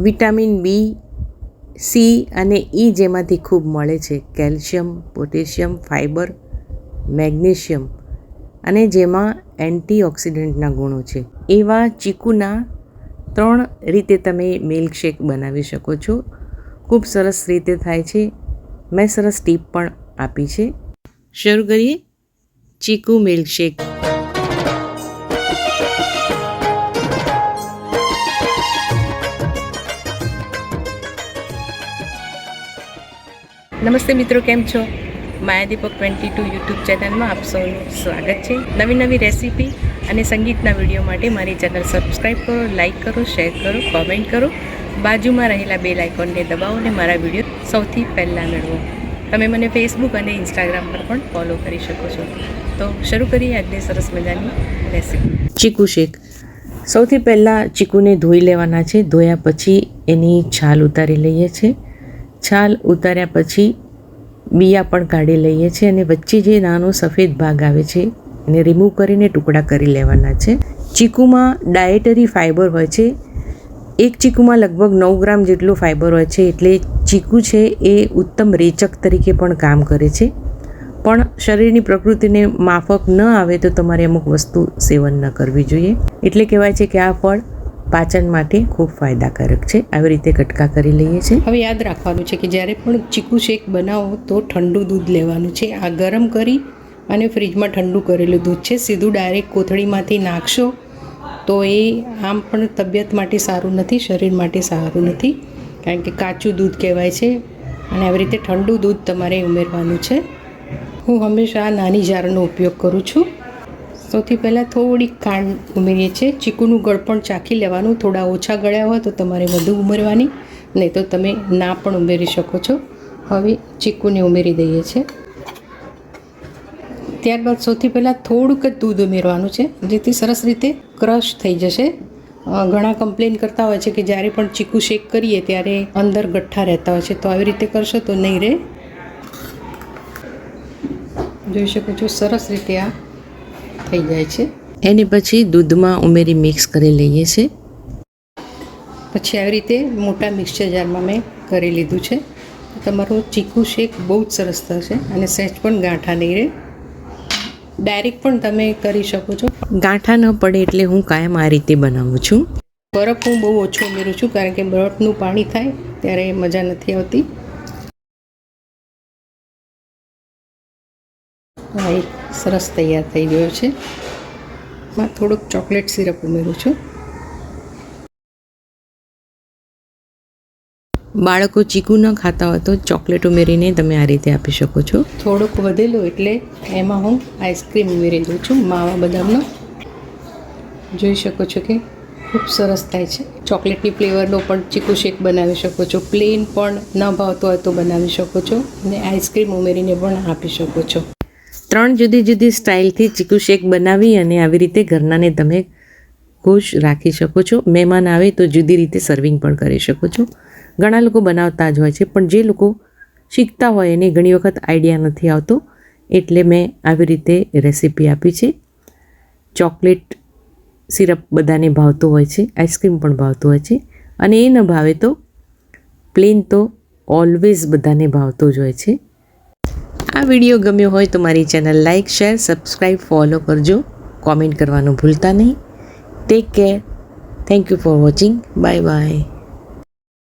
Vitamin B, C અને ઈ જેમાંથી ખૂબ મળે છે, કેલ્શિયમ, પોટેશિયમ, ફાઇબર, મેગ્નેશિયમ અને જેમાં એન્ટીઓક્સિડન્ટના ગુણો છે. એવા ચીકુના 3 રીતે તમે મિલ્કશેક બનાવી શકો છો. ખૂબ સરસ રીતે થાય છે. મેં સરસ ટીપ પણ આપી છે. શરૂ કરીએ ચીકુ મિલ્કશેક. નમસ્તે મિત્રો, કેમ છો? માયાદીપક 22 યુટ્યુબ ચેનલમાં આપ સૌનું સ્વાગત છે. નવી રેસીપી અને સંગીતના વિડીયો માટે મારી ચેનલ સબસ્ક્રાઈબ કરો, લાઈક કરો, શેર કરો, કોમેન્ટ કરો. બાજુમાં રહેલા બેલ આઇકોનને દબાવો અને મારા વિડીયો સૌથી પહેલાં મેળવો. તમે મને ફેસબુક અને ઇન્સ્ટાગ્રામ પર પણ ફોલો કરી શકો છો. તો શરૂ કરીએ આજની સરસ મજાની રેસીપી. ચીકુ શેક. સૌથી પહેલાં ચીકુને ધોઈ લેવાના છે. ધોયા પછી એની છાલ ઉતારી લઈએ છીએ. છાલ ઉતાર્યા પછી બિયા પણ કાઢી લઈએ છીએ અને વચ્ચે જે નાનો સફેદ ભાગ આવે છે એને રિમૂવ કરીને ટુકડા કરી લેવાના છે. ચીકુમાં ડાયેટરી ફાઇબર હોય છે. એક ચીકુમાં લગભગ 9 ગ્રામ જેટલું ફાઇબર હોય છે, એટલે ચીકુ છે એ ઉત્તમ રેચક તરીકે પણ કામ કરે છે. પણ શરીરની પ્રકૃતિને માફક ન આવે તો તમારે અમુક વસ્તુ સેવન ન કરવી જોઈએ. એટલે કહેવાય છે કે આ ફળ પાચન માટે ખૂબ ફાયદાકારક છે. આવી રીતે કટકા કરી લઈએ છીએ. હવે યાદ રાખવાનું છે કે જ્યારે પણ ચીકુ શેક બનાવો તો ઠંડુ દૂધ લેવાનું છે. આ ગરમ કરી અને ફ્રીજમાં ઠંડુ કરેલું દૂધ છે. સીધું ડાયરેક્ટ કોથળીમાંથી નાખશો તો એ આમ પણ તબિયત માટે સારું નથી, શરીર માટે સારું નથી, કારણ કે કાચું દૂધ કહેવાય છે. અને આવી રીતે ઠંડુ દૂધ તમારે ઉમેરવાનું છે. હું હંમેશા નાની જારનો ઉપયોગ કરું છું. સૌથી પહેલાં થોડીક ખાંડ ઉમેરીએ છીએ. ચીકુનું ગળપણ ચાખી લેવાનું. થોડા ઓછા ગળ્યા હોય તો તમારે વધુ ઉમેરવાની, નહીં તો તમે ના પણ ઉમેરી શકો છો. હવે ચીકુને ઉમેરી દઈએ છીએ. ત્યારબાદ સૌથી પહેલાં થોડુંક જ દૂધ ઉમેરવાનું છે, જેથી સરસ રીતે ક્રશ થઈ જશે. ઘણા કમ્પ્લેન કરતા હોય છે કે જ્યારે પણ ચીકુ શેક કરીએ ત્યારે અંદર ગઠ્ઠા રહેતા હોય છે, તો આવી રીતે કરશો તો નહીં રહે. જોઈ શકો છો સરસ રીતે આ થઈ જાય છે. એને પછી દૂધમાં ઉમેરી મિક્સ કરી લઈએ છીએ. પછી આવી રીતે મોટા મિક્સચર જારમાં મેં કરી લીધું છે. તમારો ચીકુ શેક બહુ જ સરસ થશે અને સહેજ પણ ગાંઠા નહીં રહે. ડાયરેક્ટ પણ તમે કરી શકો છો. ગાંઠા ન પડે એટલે હું કાયમ આ રીતે બનાવું છું. બરફ હું બહુ ઓછું ઉમેરું છું, કારણ કે બરફનું પાણી થાય ત્યારે મજા નથી આવતી. હા, એક સરસ તૈયાર થઈ ગયો છે. માં થોડુંક ચોકલેટ સિરપ ઉમેરું છું. બાળકો ચીકુ ન ખાતા હોય તો ચોકલેટ ઉમેરીને તમે આ રીતે આપી શકો છો. થોડુંક વધેલું એટલે એમાં હું આઈસ્ક્રીમ ઉમેરી દઉં છું, માવા બદામનો. જોઈ શકો છો કે ખૂબ સરસ થાય છે. ચોકલેટની ફ્લેવરનો પણ ચીકુ શેક બનાવી શકો છો. પ્લેન પણ ન ભાવતો હોય તો બનાવી શકો છો અને આઈસ્ક્રીમ ઉમેરીને પણ આપી શકો છો. 3 જુદી જુદી સ્ટાઇલથી ચીકુ શેક બનાવી અને આવી રીતે ઘરનાને તમે ખુશ રાખી શકો છો. મહેમાન આવે તો જુદી રીતે સર્વિંગ પણ કરી શકો છો. ઘણા લોકો બનાવતા જ હોય છે, પણ જે લોકો શીખતા હોય એને ઘણી વખત આઈડિયા નથી આવતો, એટલે મેં આવી રીતે રેસીપી આપી છે. ચોકલેટ સિરપ બધાને ભાવતો હોય છે, આઈસ્ક્રીમ પણ ભાવતો હોય છે, અને એ ન ભાવે તો પ્લેન તો ઓલવેઝ બધાને ભાવતો જ હોય છે. આ વિડીયો ગમ્યો હોય તો મારી channel like, share, subscribe, follow કરજો. કોમેન્ટ કરવાનું ભૂલતા નહીં. Take care. Thank you for watching. Bye bye.